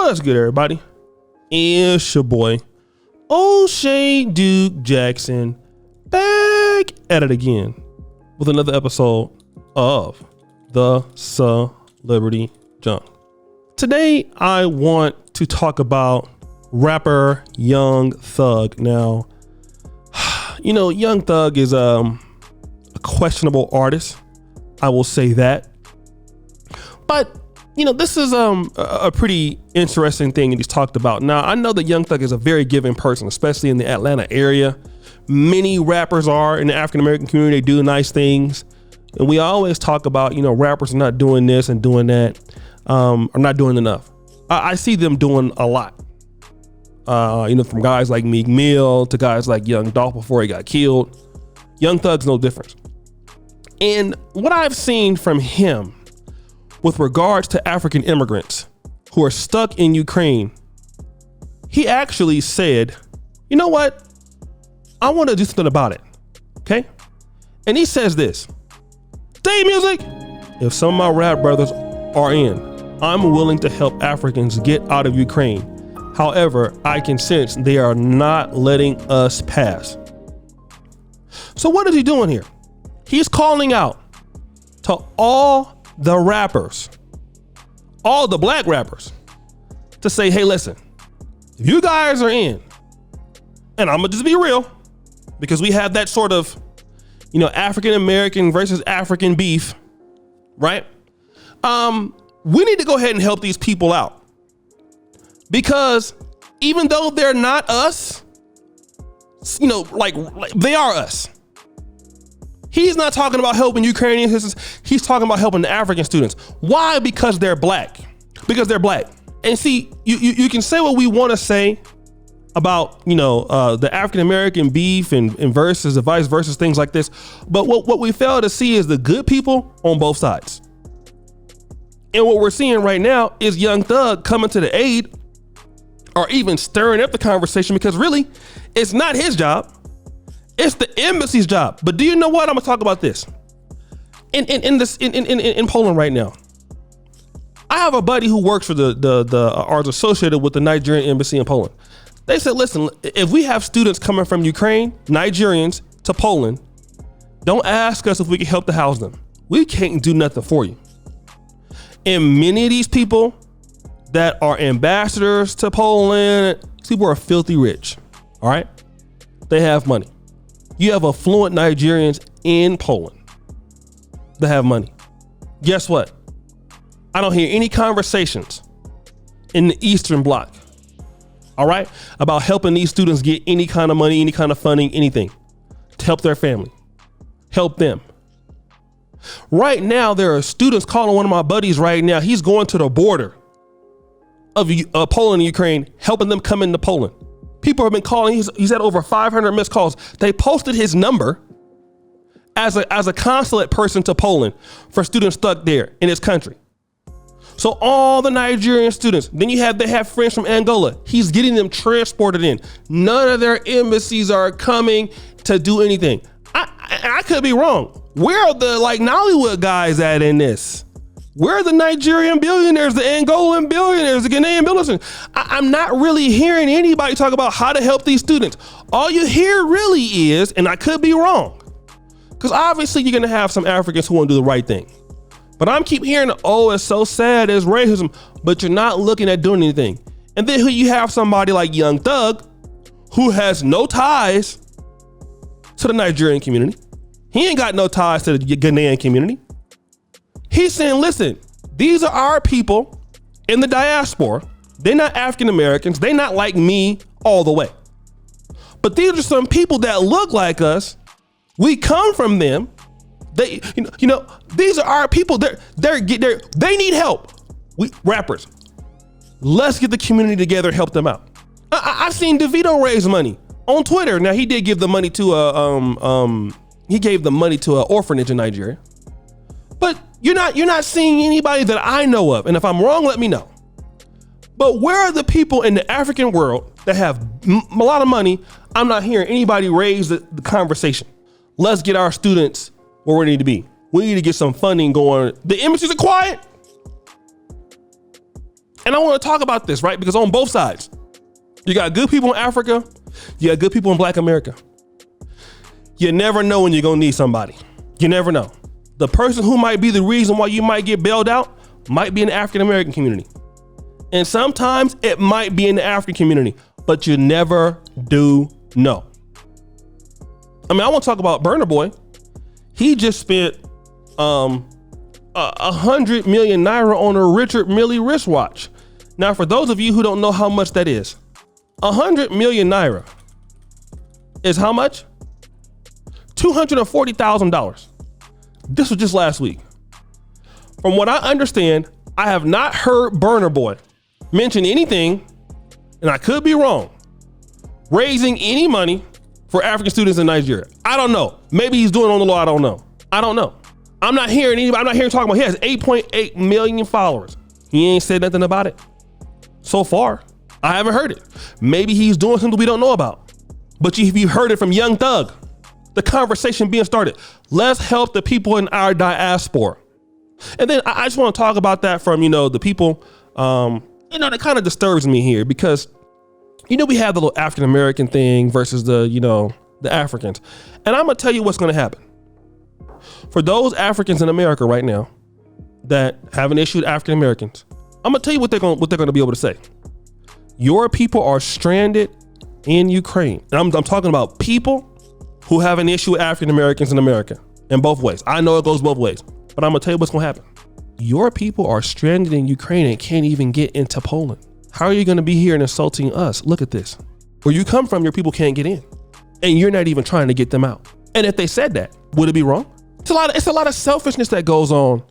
What's good, everybody? It's your boy, O'Shea Duke Jackson, back at it again with another episode of the Celebrity Junk. Today, I want to talk about rapper Young Thug. Now, you know, Young Thug is a questionable artist. I will say that. But you know, this is a pretty interesting thing that he's talked about. Now, I know that Young Thug is a very giving person, especially in the Atlanta area. Many rappers are in the African-American community. They do nice things. And we always talk about, you know, rappers are not doing this and doing that, are not doing enough. I see them doing a lot. You know, from guys like Meek Mill to guys like Young Dolph before he got killed. Young Thug's no different. And what I've seen from him with regards to African immigrants who are stuck in Ukraine, he actually said, you know what? I want to do something about it. Okay. And he says this: "Day music, if some of my rap brothers are in, I'm willing to help Africans get out of Ukraine. However, I can sense they are not letting us pass." So what is he doing here? He's calling out to all the rappers, all the black rappers, to say, hey, listen, if you guys are in, and I'm gonna just be real, because we have that sort of, you know, African-American versus African beef, right? We need to go ahead and help these people out, because even though they're not us, you know, like they are us. He's not talking about helping Ukrainian citizens. He's talking about helping the African students. Why? Because they're black. Because they're black. And see, you can say what we want to say about, you know, the African-American beef and versus the vice versa, things like this. But what we fail to see is the good people on both sides. And what we're seeing right now is Young Thug coming to the aid or even stirring up the conversation, because really it's not his job. It's the embassy's job. But do you know what? I'm gonna talk about this. In Poland right now, I have a buddy who works for or is associated with the Nigerian embassy in Poland. They said, listen, if we have students coming from Ukraine, Nigerians to Poland, don't ask us if we can help to house them. We can't do nothing for you. And many of these people that are ambassadors to Poland, people are filthy rich. All right, they have money. You have affluent Nigerians in Poland that have money. Guess what? I don't hear any conversations in the Eastern Bloc, all right, about helping these students get any kind of money, any kind of funding, anything to help their family, help them. Right now, there are students calling one of my buddies right now. He's going to the border of Poland and Ukraine, helping them come into Poland. People have been calling. He's had over 500 missed calls. They posted his number as a consulate person to Poland for students stuck there in his country. So all the Nigerian students, then they have friends from Angola. He's getting them transported in. None of their embassies are coming to do anything. I could be wrong. Where are the Nollywood guys at in this? Where are the Nigerian billionaires, the Angolan billionaires, the Ghanaian billionaires? I'm not really hearing anybody talk about how to help these students. All you hear really is, and I could be wrong, because obviously you're gonna have some Africans who want to do the right thing. But I'm keep hearing, oh, it's so sad, it's racism, but you're not looking at doing anything. And then you have somebody like Young Thug, who has no ties to the Nigerian community. He ain't got no ties to the Ghanaian community. He's saying, listen, these are our people in the diaspora. They're not African Americans. They're not like me all the way. But these are some people that look like us. We come from them. They, you know, these are our people. They need help. We rappers, let's get the community together and help them out. I've seen DeVito raise money on Twitter. Now he did give the money to he gave the money to an orphanage in Nigeria. But you're not seeing anybody that I know of. And if I'm wrong, let me know. But where are the people in the African world that have a lot of money? I'm not hearing anybody raise the conversation. Let's get our students where we need to be. We need to get some funding going. The embassies are quiet. And I want to talk about this, right? Because on both sides, you got good people in Africa, you got good people in Black America. You never know when you're going to need somebody. You never know. The person who might be the reason why you might get bailed out might be in the African American community. And sometimes it might be in the African community, but you never do know. I mean, I want to talk about Burna Boy. He just spent 100 million naira on a Richard Mille wristwatch. Now, for those of you who don't know how much that is, 100 million naira is how much? $240,000. This was just last week. From what I understand, I have not heard Burna Boy mention anything, and I could be wrong, raising any money for African students in Nigeria. I don't know. Maybe he's doing it on the law. I don't know. I'm not hearing anybody. I'm not hearing talking about. He has 8.8 million followers. He ain't said nothing about it so far. I haven't heard it. Maybe he's doing something we don't know about. But if you've heard it from Young Thug, the conversation being started, let's help the people in our diaspora. And then I just want to talk about that from, the people, that kind of disturbs me here because, we have the little African American thing versus the Africans. And I'm going to tell you what's going to happen. For those Africans in America right now that have an issue with African Americans, I'm going to tell you what they're going to be able to say. Your people are stranded in Ukraine. And I'm talking about people who have an issue with African Americans in America in both ways. I know it goes both ways, but I'm going to tell you what's going to happen. Your people are stranded in Ukraine and can't even get into Poland. How are you going to be here and insulting us? Look at this. Where you come from, your people can't get in. And you're not even trying to get them out. And if they said that, would it be wrong? It's a lot of selfishness that goes on.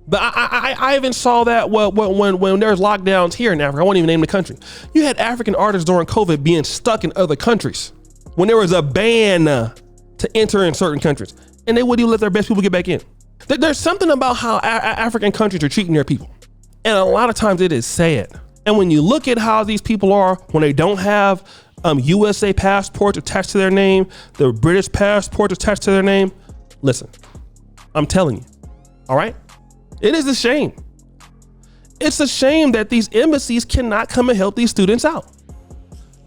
But I even saw that when there's lockdowns here in Africa. I won't even name the country. You had African artists during COVID being stuck in other countries when there was a ban to enter in certain countries. And they wouldn't even let their best people get back in. There's something about how African countries are treating their people. And a lot of times it is sad. And when you look at how these people are, when they don't have USA passports attached to their name, the British passports attached to their name, listen, I'm telling you, all right? It is a shame. It's a shame that these embassies cannot come and help these students out.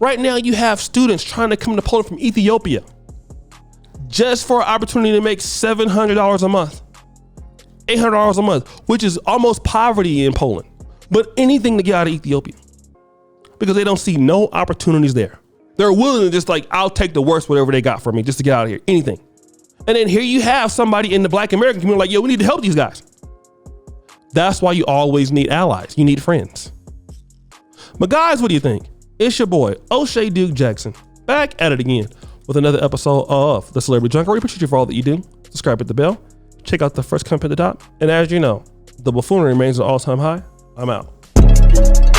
Right now, you have students trying to come to Poland from Ethiopia just for an opportunity to make $700 a month, $800 a month, which is almost poverty in Poland, but anything to get out of Ethiopia because they don't see no opportunities there. They're willing to just I'll take the worst, whatever they got for me just to get out of here, anything. And then here you have somebody in the Black American community yo, we need to help these guys. That's why you always need allies. You need friends. But guys, what do you think? It's your boy, O'Shea Duke Jackson, back at it again with another episode of The Celebrity Junker. We appreciate you for all that you do. Subscribe, hit the bell. Check out the first comment at the top. And as you know, the buffoonery remains an all-time high. I'm out.